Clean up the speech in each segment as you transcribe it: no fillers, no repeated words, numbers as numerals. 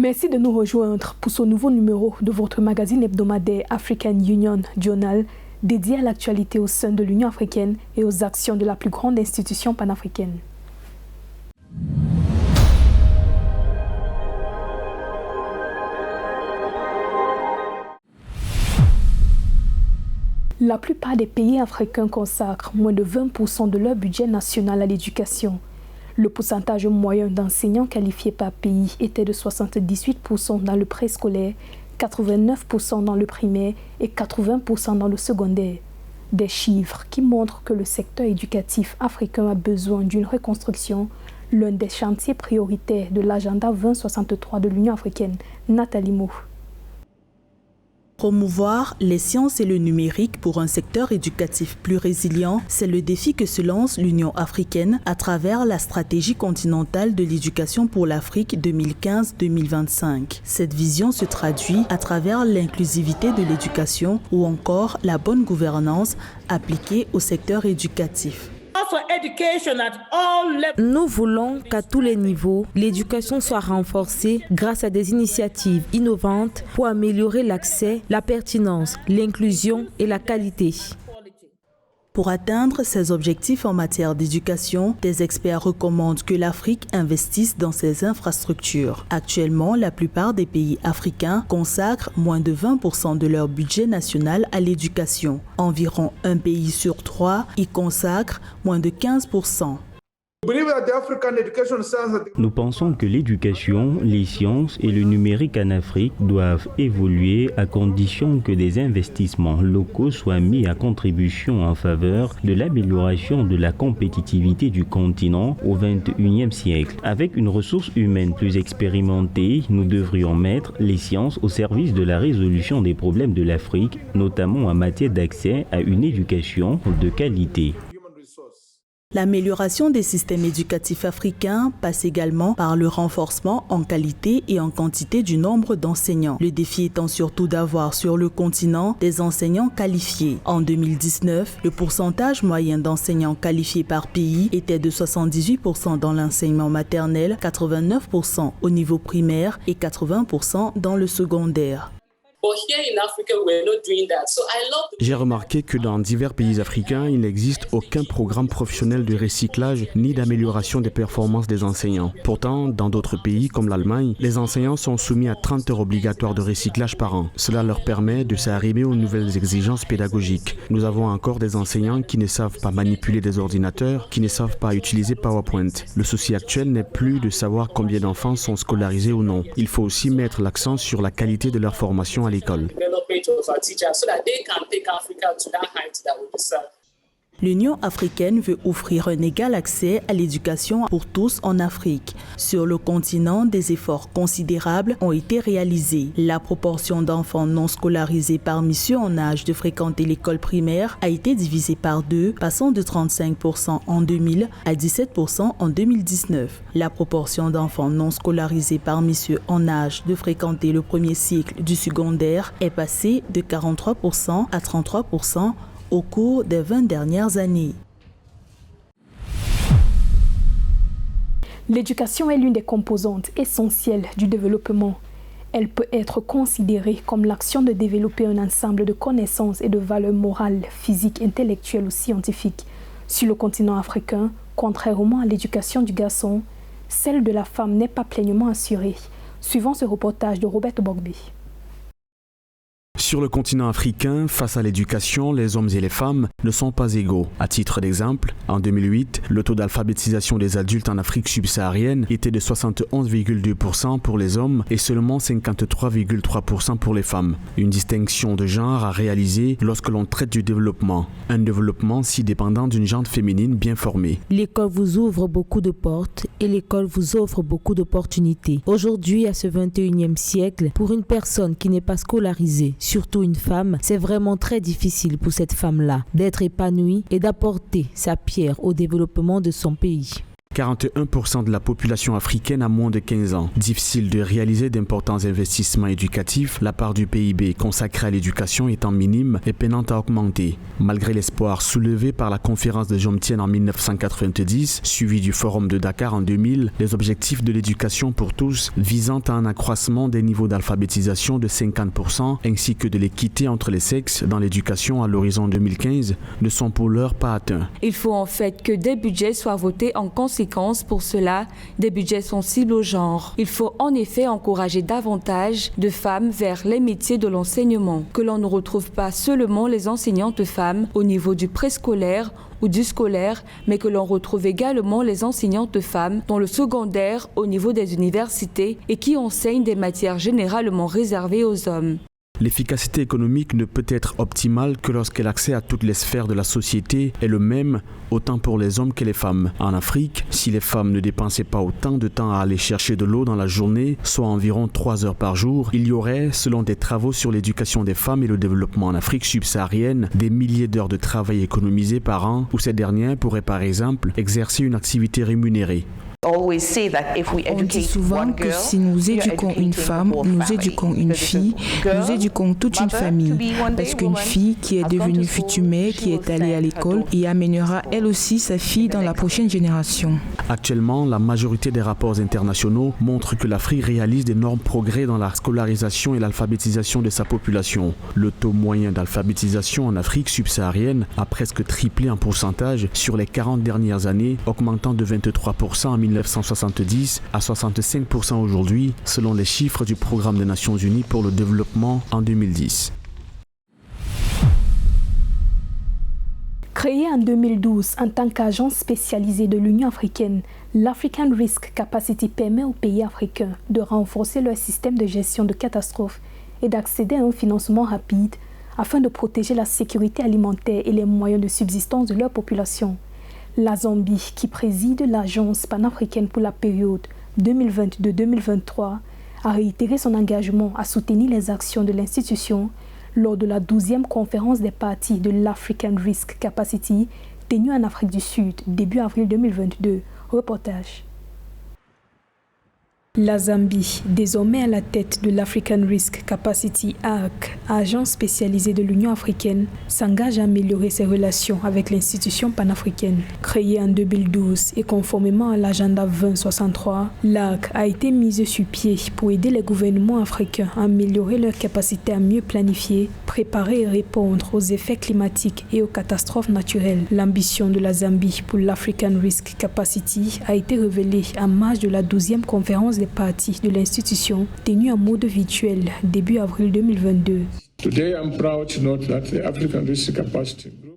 Merci de nous rejoindre pour ce nouveau numéro de votre magazine hebdomadaire African Union Journal dédié à l'actualité au sein de l'Union africaine et aux actions de la plus grande institution panafricaine. La plupart des pays africains consacrent moins de 20% de leur budget national à l'éducation. Le pourcentage moyen d'enseignants qualifiés par pays était de 78% dans le préscolaire, 89% dans le primaire et 80% dans le secondaire. Des chiffres qui montrent que le secteur éducatif africain a besoin d'une reconstruction, l'un des chantiers prioritaires de l'agenda 2063 de l'Union africaine. Nathalie Mou. Promouvoir les sciences et le numérique pour un secteur éducatif plus résilient, c'est le défi que se lance l'Union africaine à travers la stratégie continentale de l'éducation pour l'Afrique 2015-2025. Cette vision se traduit à travers l'inclusivité de l'éducation ou encore la bonne gouvernance appliquée au secteur éducatif. Nous voulons qu'à tous les niveaux, l'éducation soit renforcée grâce à des initiatives innovantes pour améliorer l'accès, la pertinence, l'inclusion et la qualité. Pour atteindre ces objectifs en matière d'éducation, des experts recommandent que l'Afrique investisse dans ses infrastructures. Actuellement, la plupart des pays africains consacrent moins de 20% de leur budget national à l'éducation. Environ un pays sur 3 y consacre moins de 15%. Nous pensons que l'éducation, les sciences et le numérique en Afrique doivent évoluer à condition que des investissements locaux soient mis à contribution en faveur de l'amélioration de la compétitivité du continent au XXIe siècle. Avec une ressource humaine plus expérimentée, nous devrions mettre les sciences au service de la résolution des problèmes de l'Afrique, notamment en matière d'accès à une éducation de qualité. L'amélioration des systèmes éducatifs africains passe également par le renforcement en qualité et en quantité du nombre d'enseignants. Le défi étant surtout d'avoir sur le continent des enseignants qualifiés. En 2019, le pourcentage moyen d'enseignants qualifiés par pays était de 78% dans l'enseignement maternel, 89% au niveau primaire et 80% dans le secondaire. J'ai remarqué que dans divers pays africains, il n'existe aucun programme professionnel de recyclage ni d'amélioration des performances des enseignants. Pourtant, dans d'autres pays comme l'Allemagne, les enseignants sont soumis à 30 heures obligatoires de recyclage par an. Cela leur permet de s'arrimer aux nouvelles exigences pédagogiques. Nous avons encore des enseignants qui ne savent pas manipuler des ordinateurs, qui ne savent pas utiliser PowerPoint. Le souci actuel n'est plus de savoir combien d'enfants sont scolarisés ou non. Il faut aussi mettre l'accent sur la qualité de leur formation à l'école. L'Union africaine veut offrir un égal accès à l'éducation pour tous en Afrique. Sur le continent, des efforts considérables ont été réalisés. La proportion d'enfants non scolarisés parmi ceux en âge de fréquenter l'école primaire a été divisée par 2, passant de 35% en 2000 à 17% en 2019. La proportion d'enfants non scolarisés parmi ceux en âge de fréquenter le premier cycle du secondaire est passée de 43% à 33% au cours des 20 dernières années. L'éducation est l'une des composantes essentielles du développement. Elle peut être considérée comme l'action de développer un ensemble de connaissances et de valeurs morales, physiques, intellectuelles ou scientifiques. Sur le continent africain, contrairement à l'éducation du garçon, celle de la femme n'est pas pleinement assurée. Suivant ce reportage de Robert Bogbe. Sur le continent africain, face à l'éducation, les hommes et les femmes ne sont pas égaux. À titre d'exemple, en 2008, le taux d'alphabétisation des adultes en Afrique subsaharienne était de 71,2% pour les hommes et seulement 53,3% pour les femmes. Une distinction de genre à réaliser lorsque l'on traite du développement. Un développement si dépendant d'une gente féminine bien formée. L'école vous ouvre beaucoup de portes et l'école vous offre beaucoup d'opportunités. Aujourd'hui, à ce 21e siècle, pour une personne qui n'est pas scolarisée, surtout une femme, c'est vraiment très difficile pour cette femme-là d'être épanouie et d'apporter sa pierre au développement de son pays. 41% de la population africaine a moins de 15 ans. Difficile de réaliser d'importants investissements éducatifs, la part du PIB consacrée à l'éducation étant minime et peinant à augmenter. Malgré l'espoir soulevé par la conférence de Jomtien en 1990, suivi du Forum de Dakar en 2000, les objectifs de l'éducation pour tous visant à un accroissement des niveaux d'alphabétisation de 50% ainsi que de l'équité entre les sexes dans l'éducation à l'horizon 2015 ne sont pour l'heure pas atteints. Il faut en fait que des budgets soient votés en conséquence. Pour cela, des budgets sensibles au genre. Il faut en effet encourager davantage de femmes vers les métiers de l'enseignement, que l'on ne retrouve pas seulement les enseignantes femmes au niveau du préscolaire ou du scolaire, mais que l'on retrouve également les enseignantes femmes dans le secondaire au niveau des universités et qui enseignent des matières généralement réservées aux hommes. L'efficacité économique ne peut être optimale que lorsque l'accès à toutes les sphères de la société est le même, autant pour les hommes que les femmes. En Afrique, si les femmes ne dépensaient pas autant de temps à aller chercher de l'eau dans la journée, soit environ 3 heures par jour, il y aurait, selon des travaux sur l'éducation des femmes et le développement en Afrique subsaharienne, des milliers d'heures de travail économisées par an, où ces dernières pourraient par exemple exercer une activité rémunérée. On dit souvent que si nous éduquons une femme, nous éduquons une fille, nous éduquons toute une famille. Parce qu'une fille qui est devenue future mère, qui est allée à l'école, y amènera elle aussi sa fille dans la prochaine génération. Actuellement, la majorité des rapports internationaux montrent que l'Afrique réalise d'énormes progrès dans la scolarisation et l'alphabétisation de sa population. Le taux moyen d'alphabétisation en Afrique subsaharienne a presque triplé en pourcentage sur les 40 dernières années, augmentant de 23% en 1970 à 65% aujourd'hui, selon les chiffres du Programme des Nations Unies pour le développement en 2010. Créée en 2012 en tant qu'agence spécialisée de l'Union africaine, l'African Risk Capacity permet aux pays africains de renforcer leur système de gestion de catastrophes et d'accéder à un financement rapide afin de protéger la sécurité alimentaire et les moyens de subsistance de leur population. La Zambie, qui préside l'agence panafricaine pour la période 2022-2023, a réitéré son engagement à soutenir les actions de l'institution lors de la 12e conférence des parties de l'African Risk Capacity tenue en Afrique du Sud début avril 2022. Reportage. La Zambie, désormais à la tête de l'African Risk Capacity ARC, agence spécialisée de l'Union africaine, s'engage à améliorer ses relations avec l'institution panafricaine. Créée en 2012 et conformément à l'agenda 2063, l'ARC a été mise sur pied pour aider les gouvernements africains à améliorer leur capacité à mieux planifier, préparer et répondre aux effets climatiques et aux catastrophes naturelles. L'ambition de la Zambie pour l'African Risk Capacity a été révélée en marge de la 12e conférence des parties de l'institution tenue en mode virtuel début avril 2022.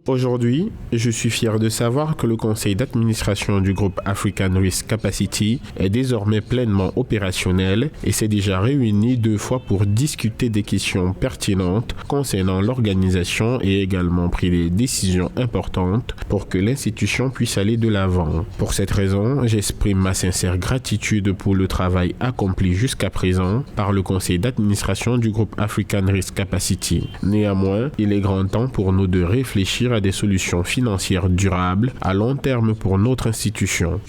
Aujourd'hui, je suis fier de savoir que le conseil d'administration du groupe African Risk Capacity est désormais pleinement opérationnel et s'est déjà réuni 2 fois pour discuter des questions pertinentes concernant l'organisation et également pris des décisions importantes pour que l'institution puisse aller de l'avant. Pour cette raison, j'exprime ma sincère gratitude pour le travail accompli jusqu'à présent par le conseil d'administration du groupe African Risk Capacity. Néanmoins, il est grand temps pour nous de réfléchir à des solutions financières durables à long terme pour notre institution.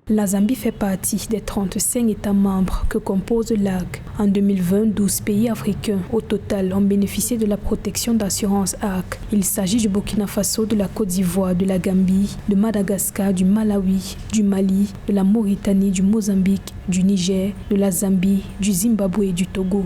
La Zambie fait partie des 35 États membres que compose l'ARC. En 2020, 12 pays africains au total ont bénéficié de la protection d'assurance ARC. Il s'agit du Burkina Faso, de la Côte d'Ivoire, de la Gambie, de Madagascar, du Malawi, du Mali, de la Mauritanie, du Mozambique, du Niger, de la Zambie, du Zimbabwe et du Togo.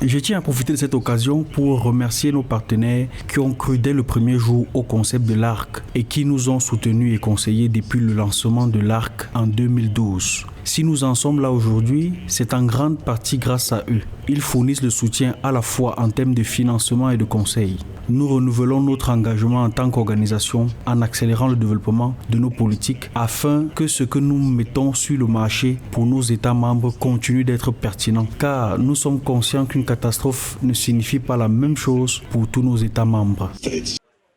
Je tiens à profiter de cette occasion pour remercier nos partenaires qui ont cru dès le premier jour au concept de l'ARC et qui nous ont soutenus et conseillés depuis le lancement de l'ARC en 2012. Si nous en sommes là aujourd'hui, c'est en grande partie grâce à eux. Ils fournissent le soutien à la fois en termes de financement et de conseil. Nous renouvelons notre engagement en tant qu'organisation en accélérant le développement de nos politiques afin que ce que nous mettons sur le marché pour nos États membres continue d'être pertinent. Car nous sommes conscients qu'une catastrophe ne signifie pas la même chose pour tous nos États membres.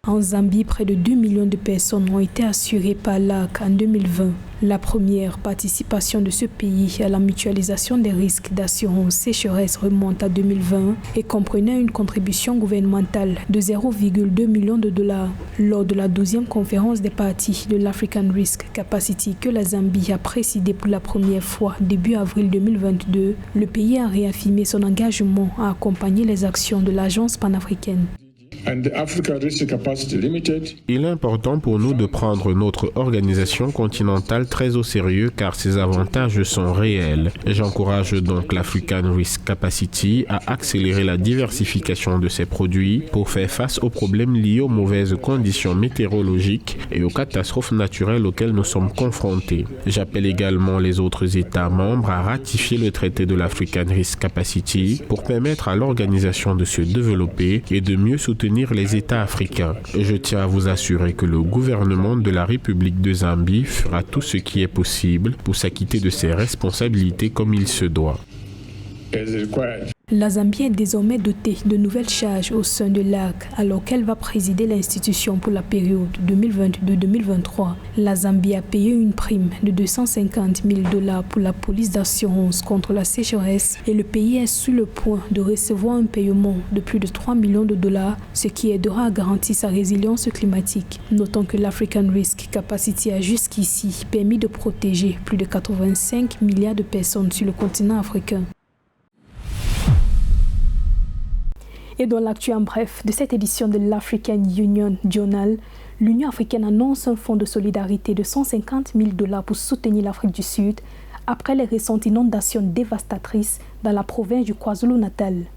En Zambie, près de 2 millions de personnes ont été assurées par l'ARC en 2020. La première participation de ce pays à la mutualisation des risques d'assurance sécheresse remonte à 2020 et comprenait une contribution gouvernementale de 0,2 million de dollars. Lors de la 12e conférence des parties de l'African Risk Capacity que la Zambie a présidée pour la première fois début avril 2022, le pays a réaffirmé son engagement à accompagner les actions de l'agence panafricaine. Il est important pour nous de prendre notre organisation continentale très au sérieux car ses avantages sont réels. J'encourage donc l'African Risk Capacity à accélérer la diversification de ses produits pour faire face aux problèmes liés aux mauvaises conditions météorologiques et aux catastrophes naturelles auxquelles nous sommes confrontés. J'appelle également les autres États membres à ratifier le traité de l'African Risk Capacity pour permettre à l'organisation de se développer et de mieux soutenir les États africains. Je tiens à vous assurer que le gouvernement de la République de Zambie fera tout ce qui est possible pour s'acquitter de ses responsabilités comme il se doit. La Zambie est désormais dotée de nouvelles charges au sein de l'ARC alors qu'elle va présider l'institution pour la période 2022-2023. La Zambie a payé une prime de 250 000 $ pour la police d'assurance contre la sécheresse et le pays est sur le point de recevoir un paiement de plus de 3 millions de dollars, ce qui aidera à garantir sa résilience climatique. Notons que l'African Risk Capacity a jusqu'ici permis de protéger plus de 85 milliards de personnes sur le continent africain. Et dans l'actu en bref de cette édition de l'African Union Journal, l'Union africaine annonce un fonds de solidarité de 150 000 $ pour soutenir l'Afrique du Sud après les récentes inondations dévastatrices dans la province du KwaZulu-Natal.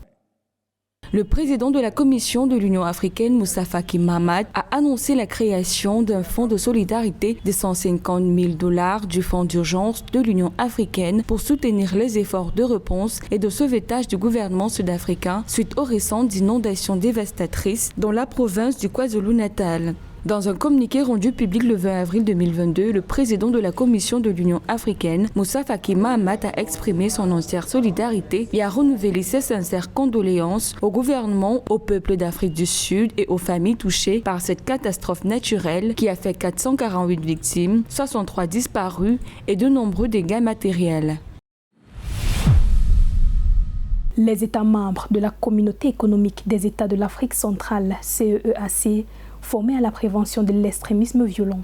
Le président de la Commission de l'Union africaine, Moussa Faki Mahamat, a annoncé la création d'un fonds de solidarité de 150 000 $ du fonds d'urgence de l'Union africaine pour soutenir les efforts de réponse et de sauvetage du gouvernement sud-africain suite aux récentes inondations dévastatrices dans la province du KwaZulu-Natal. Dans un communiqué rendu public le 20 avril 2022, le président de la Commission de l'Union africaine, Moussa Faki Mahamat, a exprimé son entière solidarité et a renouvelé ses sincères condoléances au gouvernement, au peuple d'Afrique du Sud et aux familles touchées par cette catastrophe naturelle qui a fait 448 victimes, 63 disparus et de nombreux dégâts matériels. Les États membres de la Communauté économique des États de l'Afrique centrale, CEEAC, formés à la prévention de l'extrémisme violent.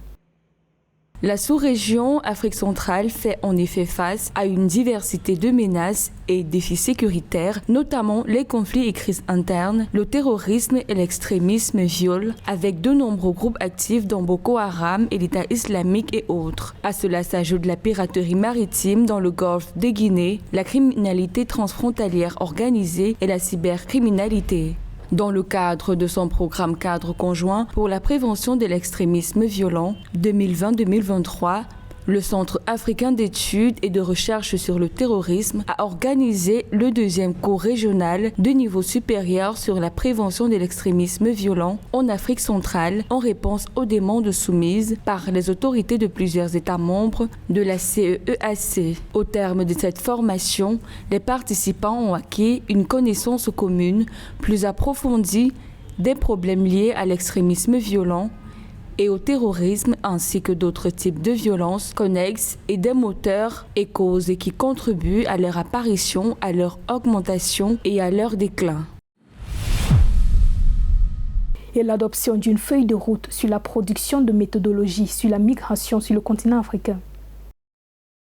La sous-région Afrique centrale fait en effet face à une diversité de menaces et défis sécuritaires, notamment les conflits et crises internes, le terrorisme et l'extrémisme violent, avec de nombreux groupes actifs dont Boko Haram et l'État islamique et autres. À cela s'ajoute la piraterie maritime dans le golfe de Guinée, la criminalité transfrontalière organisée et la cybercriminalité. Dans le cadre de son programme cadre conjoint pour la prévention de l'extrémisme violent 2020-2023, le Centre africain d'études et de recherche sur le terrorisme a organisé le deuxième cours régional de niveau supérieur sur la prévention de l'extrémisme violent en Afrique centrale en réponse aux demandes soumises par les autorités de plusieurs États membres de la CEEAC. Au terme de cette formation, les participants ont acquis une connaissance commune plus approfondie des problèmes liés à l'extrémisme violent et au terrorisme ainsi que d'autres types de violences connexes et des moteurs et causes qui contribuent à leur apparition, à leur augmentation et à leur déclin. Et l'adoption d'une feuille de route sur la production de méthodologies sur la migration sur le continent africain.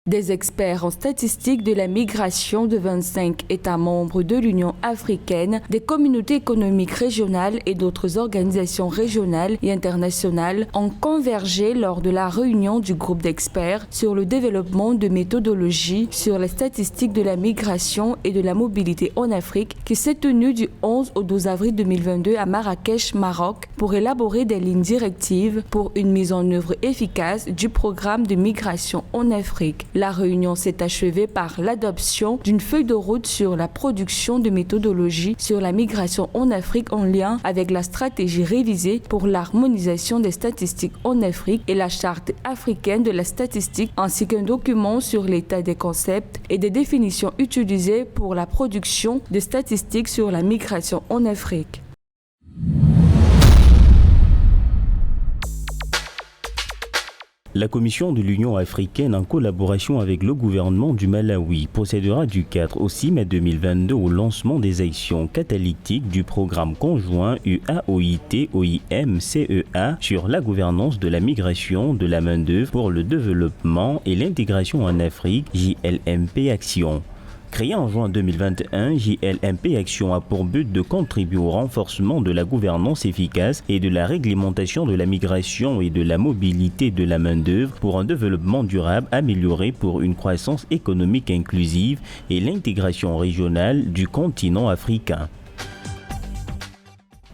Des experts en statistiques de la migration de 25 États membres de l'Union africaine, des communautés économiques régionales et d'autres organisations régionales et internationales ont convergé lors de la réunion du groupe d'experts sur le développement de méthodologies sur les statistiques de la migration et de la mobilité en Afrique qui s'est tenue du 11 au 12 avril 2022 à Marrakech, Maroc, pour élaborer des lignes directives pour une mise en œuvre efficace du programme de migration en Afrique. La réunion s'est achevée par l'adoption d'une feuille de route sur la production de méthodologies sur la migration en Afrique en lien avec la stratégie révisée pour l'harmonisation des statistiques en Afrique et la charte africaine de la statistique, ainsi qu'un document sur l'état des concepts et des définitions utilisées pour la production de statistiques sur la migration en Afrique. La Commission de l'Union africaine, en collaboration avec le gouvernement du Malawi, procédera du 4 au 6 mai 2022 au lancement des actions catalytiques du programme conjoint UAOIT-OIM-CEA sur la gouvernance de la migration de la main-d'œuvre pour le développement et l'intégration en Afrique, JLMP Action. Créé en juin 2021, JLMP Action a pour but de contribuer au renforcement de la gouvernance efficace et de la réglementation de la migration et de la mobilité de la main-d'œuvre pour un développement durable amélioré pour une croissance économique inclusive et l'intégration régionale du continent africain.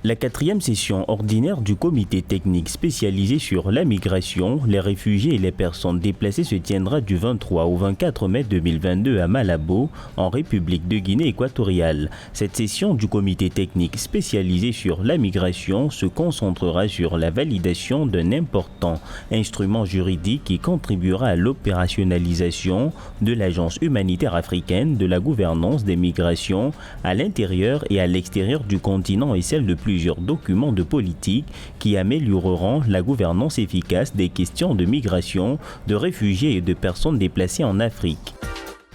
La 4e session ordinaire du comité technique spécialisé sur la migration, les réfugiés et les personnes déplacées se tiendra du 23 au 24 mai 2022 à Malabo, en République de Guinée équatoriale. Cette session du comité technique spécialisé sur la migration se concentrera sur la validation d'un important instrument juridique qui contribuera à l'opérationnalisation de l'Agence humanitaire africaine de la gouvernance des migrations à l'intérieur et à l'extérieur du continent et celle de plusieurs documents de politique qui amélioreront la gouvernance efficace des questions de migration, de réfugiés et de personnes déplacées en Afrique.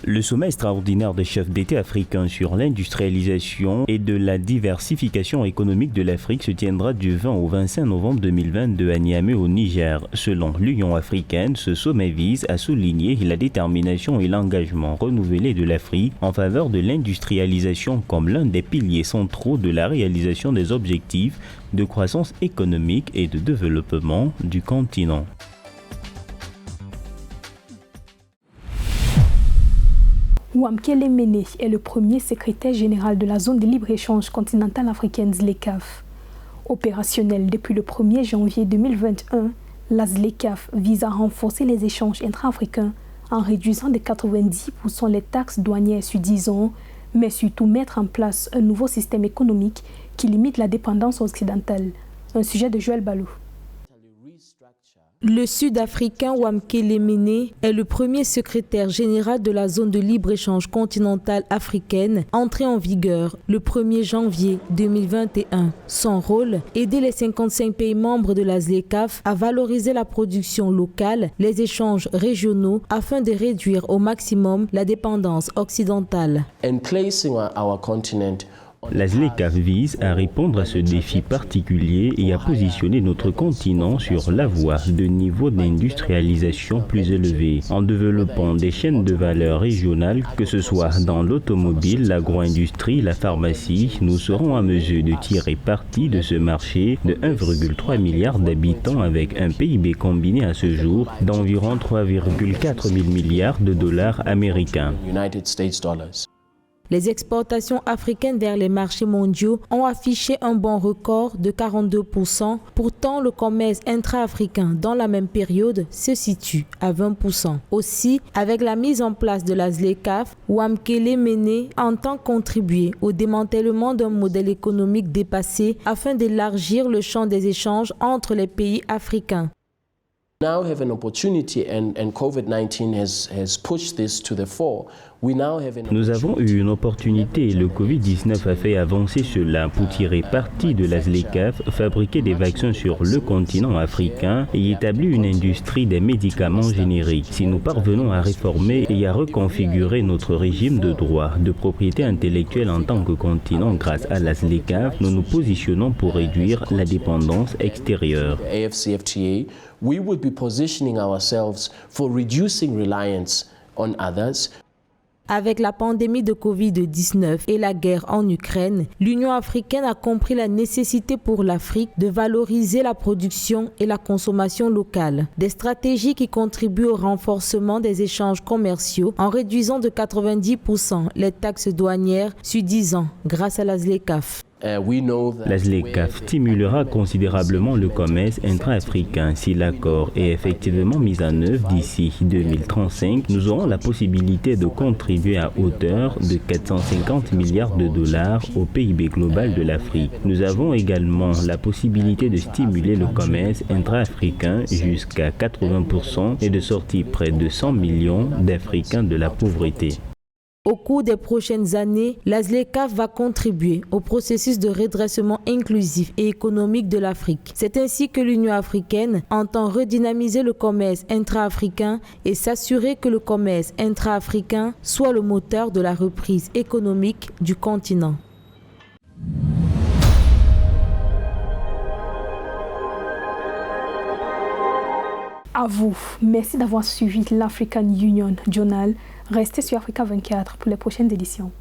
Le sommet extraordinaire des chefs d'État africains sur l'industrialisation et de la diversification économique de l'Afrique se tiendra du 20 au 25 novembre 2022 à Niamey au Niger. Selon l'Union africaine, ce sommet vise à souligner la détermination et l'engagement renouvelé de l'Afrique en faveur de l'industrialisation comme l'un des piliers centraux de la réalisation des objectifs de croissance économique et de développement du continent. Wamkele Mene est le premier secrétaire général de la zone de libre-échange continentale africaine ZLECAf. Opérationnel depuis le 1er janvier 2021, la ZLECAf vise à renforcer les échanges intra-africains en réduisant de 90% les taxes douanières sur 10 ans, mais surtout mettre en place un nouveau système économique qui limite la dépendance occidentale. Un sujet de Joël Balou. Le Sud-Africain Wamkele Mene est le premier secrétaire général de la zone de libre-échange continentale africaine, entré en vigueur le 1er janvier 2021. Son rôle, aider les 55 pays membres de la ZLECAf à valoriser la production locale, les échanges régionaux, afin de réduire au maximum la dépendance occidentale. La ZLECAf vise à répondre à ce défi particulier et à positionner notre continent sur la voie de niveau d'industrialisation plus élevé, en développant des chaînes de valeur régionales, que ce soit dans l'automobile, l'agro-industrie, la pharmacie. Nous serons en mesure de tirer parti de ce marché de 1,3 milliard d'habitants avec un PIB combiné à ce jour d'environ 3,4 milliards de dollars américains. Les exportations africaines vers les marchés mondiaux ont affiché un bon record de 42%. Pourtant, le commerce intra-africain dans la même période se situe à 20%. Aussi, avec la mise en place de la ZLECAf, Wamkele Mene entend contribuer au démantèlement d'un modèle économique dépassé afin d'élargir le champ des échanges entre les pays africains. Now have an opportunity and COVID-19 has pushed this to the fore. Nous avons eu une opportunité et le Covid-19 a fait avancer cela pour tirer parti de la ZLECAf, fabriquer des vaccins sur le continent africain et établir une industrie des médicaments génériques. Si nous parvenons à réformer et à reconfigurer notre régime de droit de propriété intellectuelle en tant que continent grâce à la ZLECAf, nous nous positionnons pour réduire la dépendance extérieure. We would be positioning ourselves for reducing reliance on others. Avec la pandémie de Covid-19 et la guerre en Ukraine, l'Union africaine a compris la nécessité pour l'Afrique de valoriser la production et la consommation locale. Des stratégies qui contribuent au renforcement des échanges commerciaux en réduisant de 90% les taxes douanières sur 10 ans grâce à la ZLECAf. La ZLECAf stimulera considérablement le commerce intra-africain. Si l'accord est effectivement mis en œuvre d'ici 2035, nous aurons la possibilité de contribuer à hauteur de 450 milliards de dollars au PIB global de l'Afrique. Nous avons également la possibilité de stimuler le commerce intra-africain jusqu'à 80% et de sortir près de 100 millions d'Africains de la pauvreté. Au cours des prochaines années, la ZLECAf va contribuer au processus de redressement inclusif et économique de l'Afrique. C'est ainsi que l'Union africaine entend redynamiser le commerce intra-africain et s'assurer que le commerce intra-africain soit le moteur de la reprise économique du continent. À vous, merci d'avoir suivi l'African Union Journal. Restez sur Africa 24 pour les prochaines éditions.